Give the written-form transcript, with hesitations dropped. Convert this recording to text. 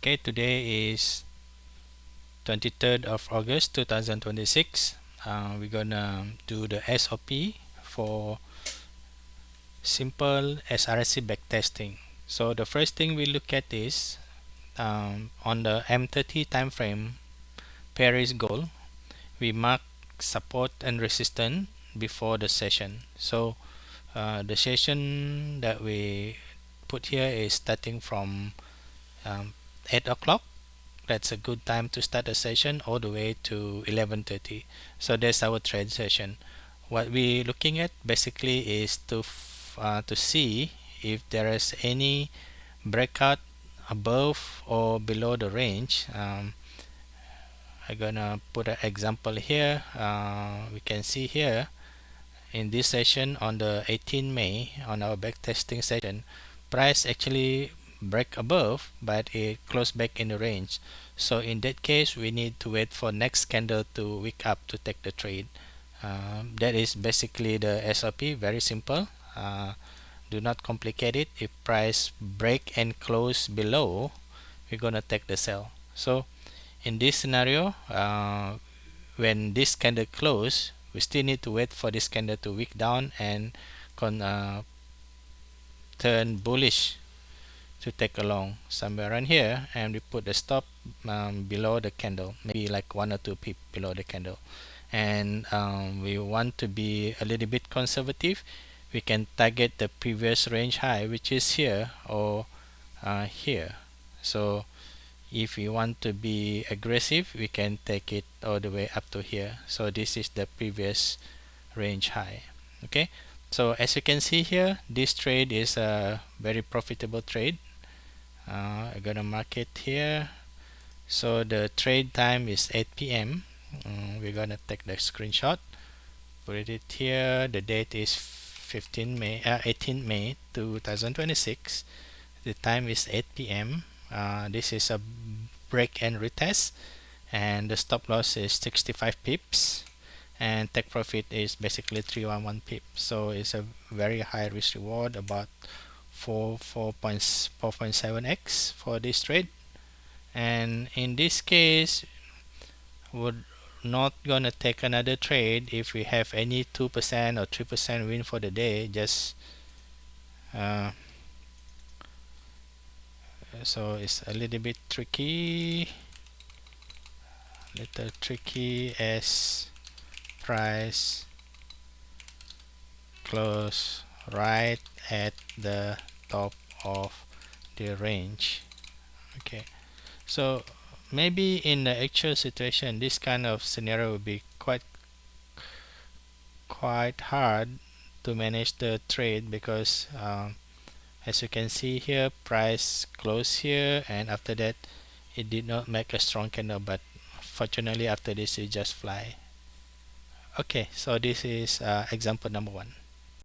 Okay, today is 23rd of August 2026. We're gonna do the SOP for simple SRC backtesting. So the first thing we look at is on the M30 time frame Paris goal, we mark support and resistance before the session. So the session that we put here is starting from 8 o'clock. That's a good time to start a session all the way to 11:30. So that's our trade session. What we're looking at basically is to see if there is any breakout above or below the range. I'm gonna put an example here. We can see here in this session on the 18 May on our backtesting session, price actually break above but it closed back in the range. So in that case we need to wait for next candle to wick up to take the trade. That is basically the SOP, very simple. Do not complicate it. If price break and close below, we're gonna take the sell. So in this scenario, when this candle close, we still need to wait for this candle to wick down and turn bullish to take a long somewhere around here, and we put the stop below the candle, maybe like 1 or 2 pip below the candle. And we want to be a little bit conservative. We can target the previous range high, which is here or here. So if we want to be aggressive, we can take it all the way up to here. So this is the previous range high. Okay, so as you can see here, this trade is a very profitable trade. I'm gonna mark it here. So the trade time is 8 p.m. We're gonna take the screenshot, put it here. The date is 18 May 2026. The time is 8 p.m. This is a break and retest, and the stop loss is 65 pips, and take profit is basically 311 pip. So it's a very high risk reward, about 4.7x for this trade. And in this case, we're not gonna take another trade if we have any 2% or 3% win for the day. Just so it's a little bit tricky, as price close right at the top of the range. Okay, so maybe in the actual situation this kind of scenario would be quite hard to manage the trade, because as you can see here, price closed here, and after that it did not make a strong candle, but fortunately after this it just fly. Okay, so this is example number 1.